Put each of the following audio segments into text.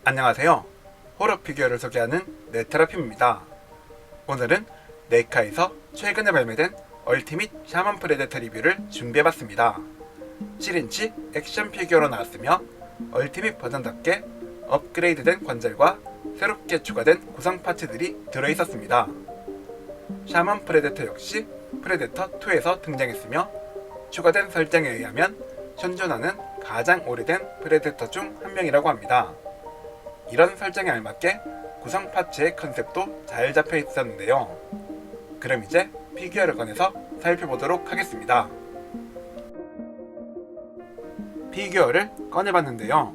안녕하세요. 호러 피규어를 소개하는 네테라핌입니다. 오늘은 네카에서 최근에 발매된 얼티밋 샤먼 프레데터 리뷰를 준비해봤습니다. 7인치 액션 피규어로 나왔으며 얼티밋 버전답게 업그레이드된 관절과 새롭게 추가된 구성 파츠들이 들어있었습니다. 샤먼 프레데터 역시 프레데터 2에서 등장했으며 추가된 설정에 의하면 현존하는 가장 오래된 프레데터 중 한 명이라고 합니다. 이런 설정에 알맞게 구성 파츠의 컨셉도 잘 잡혀 있었는데요. 그럼 이제 피규어를 꺼내서 살펴보도록 하겠습니다. 피규어를 꺼내봤는데요.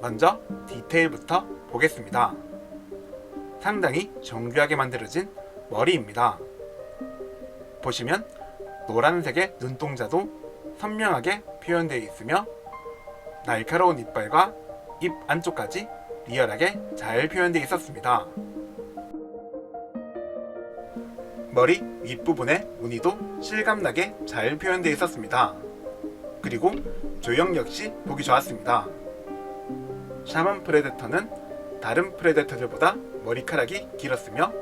먼저 디테일부터 보겠습니다. 상당히 정교하게 만들어진 머리입니다. 보시면 노란색의 눈동자도 선명하게 표현되어 있으며 날카로운 이빨과 입 안쪽까지 리얼하게 잘 표현되어 있었습니다. 머리 윗부분의 무늬도 실감나게 잘 표현되어 있었습니다. 그리고 조형 역시 보기 좋았습니다. 샤먼 프레데터는 다른 프레데터들보다 머리카락이 길었으며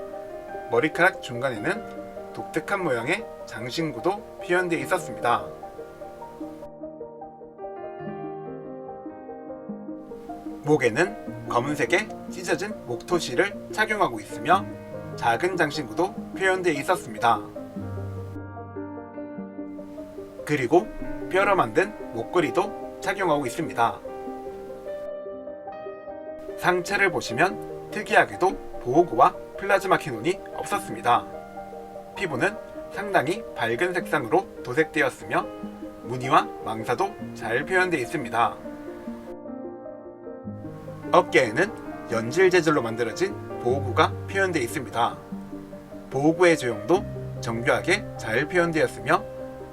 머리카락 중간에는 독특한 모양의 장신구도 표현되어 있었습니다. 목에는 검은색의 찢어진 목토시를 착용하고 있으며 작은 장신구도 표현되어 있었습니다. 그리고 뼈로 만든 목걸이도 착용하고 있습니다. 상체를 보시면 특이하게도 보호구와 플라즈마 캐논이 없었습니다. 피부는 상당히 밝은 색상으로 도색되었으며 무늬와 망사도 잘 표현되어 있습니다. 어깨에는 연질 재질로 만들어진 보호구가 표현되어 있습니다. 보호구의 조형도 정교하게 잘 표현되었으며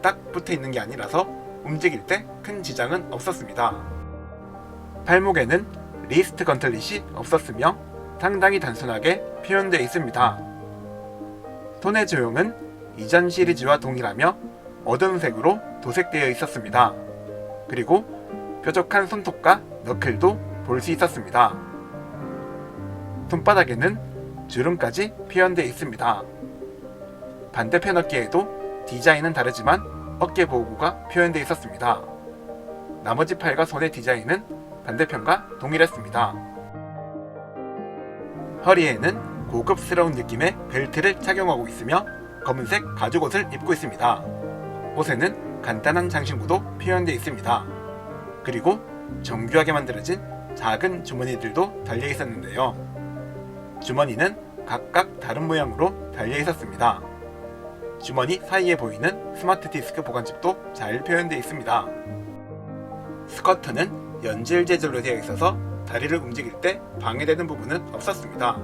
딱 붙어 있는 게 아니라서 움직일 때 큰 지장은 없었습니다. 팔목에는 리스트 건틀릿이 없었으며 상당히 단순하게 표현되어 있습니다. 손의 조형은 이전 시리즈와 동일하며 어두운 색으로 도색되어 있었습니다. 그리고 뾰족한 손톱과 너클도 볼 수 있었습니다. 손바닥에는 주름까지 표현되어 있습니다. 반대편 어깨에도 디자인은 다르지만 어깨 보호구가 표현되어 있었습니다. 나머지 팔과 손의 디자인은 반대편과 동일했습니다. 허리에는 고급스러운 느낌의 벨트를 착용하고 있으며 검은색 가죽옷을 입고 있습니다. 옷에는 간단한 장신구도 표현되어 있습니다. 그리고 정교하게 만들어진 작은 주머니들도 달려 있었는데요. 주머니는 각각 다른 모양으로 달려 있었습니다. 주머니 사이에 보이는 스마트 디스크 보관집도 잘 표현되어 있습니다. 스커트는 연질 재질로 되어 있어서 다리를 움직일 때 방해되는 부분은 없었습니다.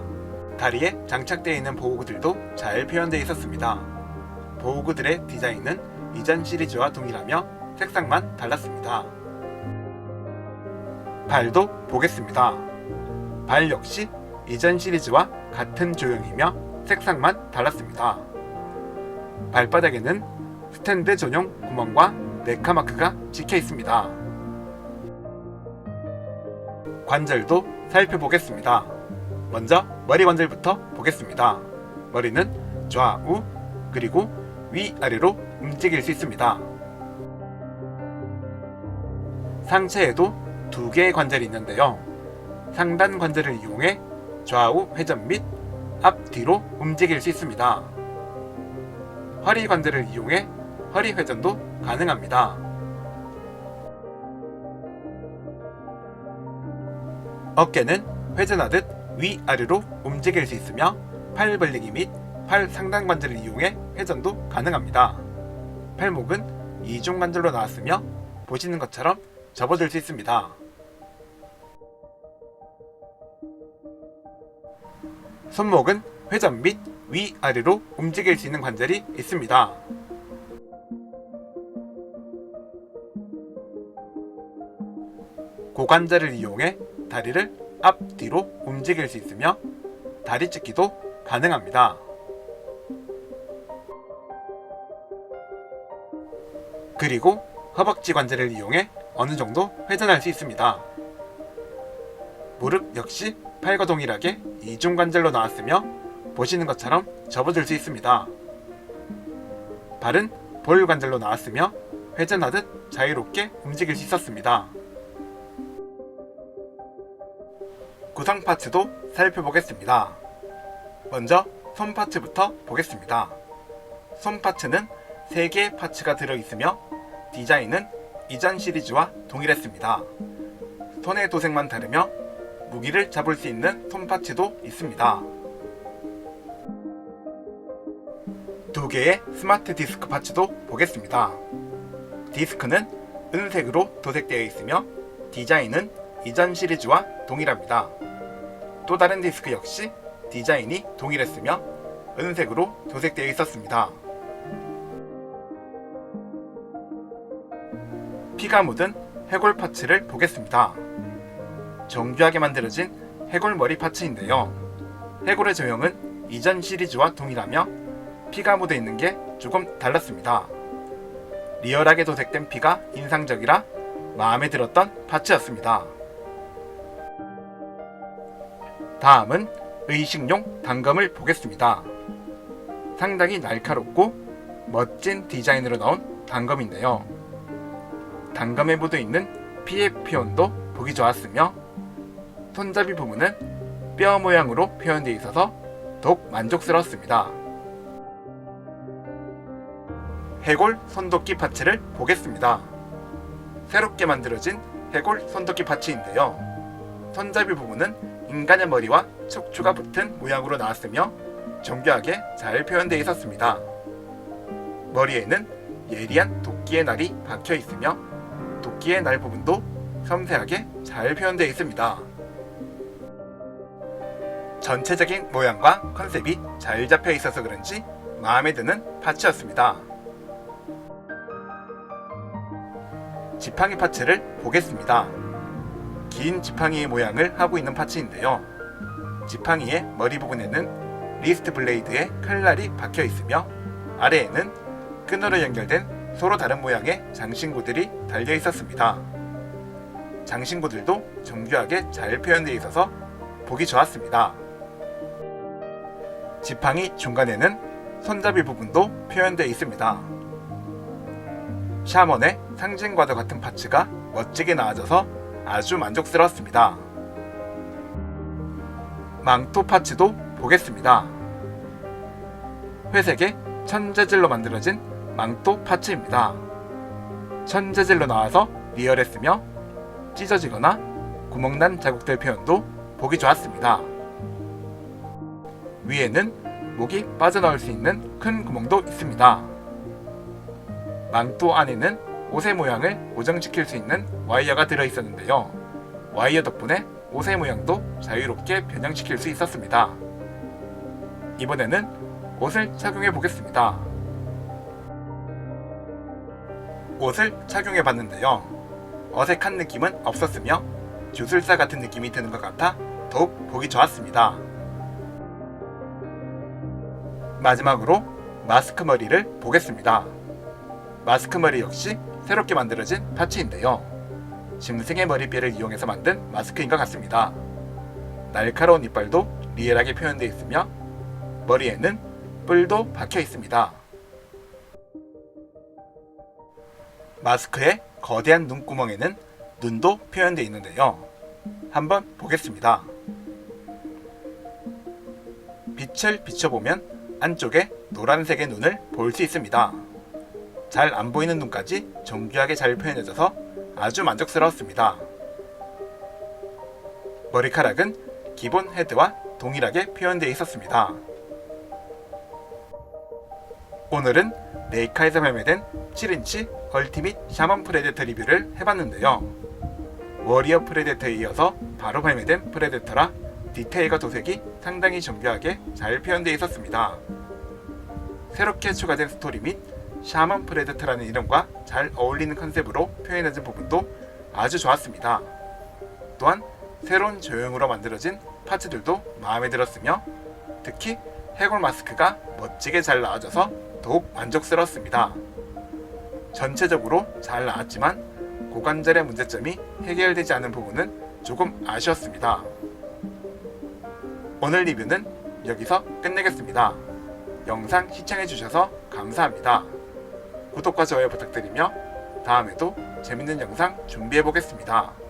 다리에 장착되어 있는 보호구들도 잘 표현되어 있었습니다. 보호구들의 디자인은 이전 시리즈와 동일하며 색상만 달랐습니다. 발도 보겠습니다. 발 역시 이전 시리즈와 같은 조형이며 색상만 달랐습니다. 발바닥에는 스탠드 전용 구멍과 네카 마크가 찍혀 있습니다. 관절도 살펴보겠습니다. 먼저 머리 관절부터 보겠습니다. 머리는 좌우 그리고 위아래로 움직일 수 있습니다. 상체에도 두 개의 관절이 있는데요. 상단 관절을 이용해 좌우 회전 및 앞뒤로 움직일 수 있습니다. 허리 관절을 이용해 허리 회전도 가능합니다. 어깨는 회전하듯 위아래로 움직일 수 있으며 팔 벌리기 및 팔 상단 관절을 이용해 회전도 가능합니다. 팔목은 이중 관절로 나왔으며 보시는 것처럼 접어들 수 있습니다. 손목은 회전 및 위아래로 움직일 수 있는 관절이 있습니다. 고관절을 이용해 다리를 앞뒤로 움직일 수 있으며 다리 찢기도 가능합니다. 그리고 허벅지 관절을 이용해 어느 정도 회전할 수 있습니다. 무릎 역시 팔과 동일하게 이중관절로 나왔으며 보시는 것처럼 접어들 수 있습니다. 발은 볼관절로 나왔으며 회전하듯 자유롭게 움직일 수 있었습니다. 구성 파츠도 살펴보겠습니다. 먼저 손 파츠부터 보겠습니다. 손 파츠는 3개의 파츠가 들어있으며 디자인은 이전 시리즈와 동일했습니다. 손의 도색만 다르며 무기를 잡을 수 있는 손 파츠도 있습니다. 2개의 스마트 디스크 파츠도 보겠습니다. 디스크는 은색으로 도색되어 있으며 디자인은 이전 시리즈와 동일합니다. 또 다른 디스크 역시 디자인이 동일했으며 은색으로 도색되어 있었습니다. 피가 묻은 해골 파츠를 보겠습니다. 정교하게 만들어진 해골 머리 파츠인데요. 해골의 조형은 이전 시리즈와 동일하며 피가 묻어 있는 게 조금 달랐습니다. 리얼하게 도색된 피가 인상적이라 마음에 들었던 파츠였습니다. 다음은 의식용 단검을 보겠습니다. 상당히 날카롭고 멋진 디자인으로 나온 단검인데요. 단검에 묻어 있는 피의 표현도 보기 좋았으며 손잡이 부분은 뼈 모양으로 표현되어 있어서 더욱 만족스러웠습니다. 해골 손도끼 파츠를 보겠습니다. 새롭게 만들어진 해골 손도끼 파츠인데요. 손잡이 부분은 인간의 머리와 척추가 붙은 모양으로 나왔으며 정교하게 잘 표현되어 있었습니다. 머리에는 예리한 도끼의 날이 박혀 있으며 도끼의 날 부분도 섬세하게 잘 표현되어 있습니다. 전체적인 모양과 컨셉이 잘 잡혀 있어서 그런지 마음에 드는 파츠였습니다. 지팡이 파츠를 보겠습니다. 긴 지팡이의 모양을 하고 있는 파츠인데요. 지팡이의 머리 부분에는 리스트 블레이드에 칼날이 박혀 있으며 아래에는 끈으로 연결된 서로 다른 모양의 장신구들이 달려 있었습니다. 장신구들도 정교하게 잘 표현되어 있어서 보기 좋았습니다. 지팡이 중간에는 손잡이 부분도 표현되어 있습니다. 샤먼의 상징과도 같은 파츠가 멋지게 나와져서 아주 만족스러웠습니다. 망토 파츠도 보겠습니다. 회색의 천재질로 만들어진 망토 파츠입니다. 천재질로 나와서 리얼했으며 찢어지거나 구멍난 자국들 표현도 보기 좋았습니다. 위에는 목이 빠져나올 수 있는 큰 구멍도 있습니다. 망토 안에는 옷의 모양을 고정시킬 수 있는 와이어가 들어있었는데요. 와이어 덕분에 옷의 모양도 자유롭게 변형시킬 수 있었습니다. 이번에는 옷을 착용해 보겠습니다. 옷을 착용해 봤는데요. 어색한 느낌은 없었으며 주술사 같은 느낌이 드는 것 같아 더욱 보기 좋았습니다. 마지막으로 마스크 머리를 보겠습니다. 마스크 머리 역시 새롭게 만들어진 파츠인데요. 짐승의 머리뼈를 이용해서 만든 마스크인 것 같습니다. 날카로운 이빨도 리얼하게 표현되어 있으며 머리에는 뿔도 박혀 있습니다. 마스크의 거대한 눈구멍에는 눈도 표현되어 있는데요. 한번 보겠습니다. 빛을 비춰보면 안쪽에 노란색의 눈을 볼 수 있습니다. 잘 안 보이는 눈까지 정교하게 잘 표현해져서 아주 만족스러웠습니다. 머리카락은 기본 헤드와 동일하게 표현되어 있었습니다. 오늘은 네이카에서 발매된 7인치 얼티밋 샤먼 프레데터 리뷰를 해봤는데요. 워리어 프레데터에 이어서 바로 발매된 프레데터라 디테일과 도색이 상당히 정교하게 잘 표현되어 있었습니다. 새롭게 추가된 스토리 및 샤먼 프레데터라는 이름과 잘 어울리는 컨셉으로 표현해진 부분도 아주 좋았습니다. 또한 새로운 조형으로 만들어진 파츠들도 마음에 들었으며 특히 해골 마스크가 멋지게 잘 나와져서 더욱 만족스러웠습니다. 전체적으로 잘 나왔지만 고관절의 문제점이 해결되지 않은 부분은 조금 아쉬웠습니다. 오늘 리뷰는 여기서 끝내겠습니다. 영상 시청해주셔서 감사합니다. 구독과 좋아요 부탁드리며 다음에도 재밌는 영상 준비해보겠습니다.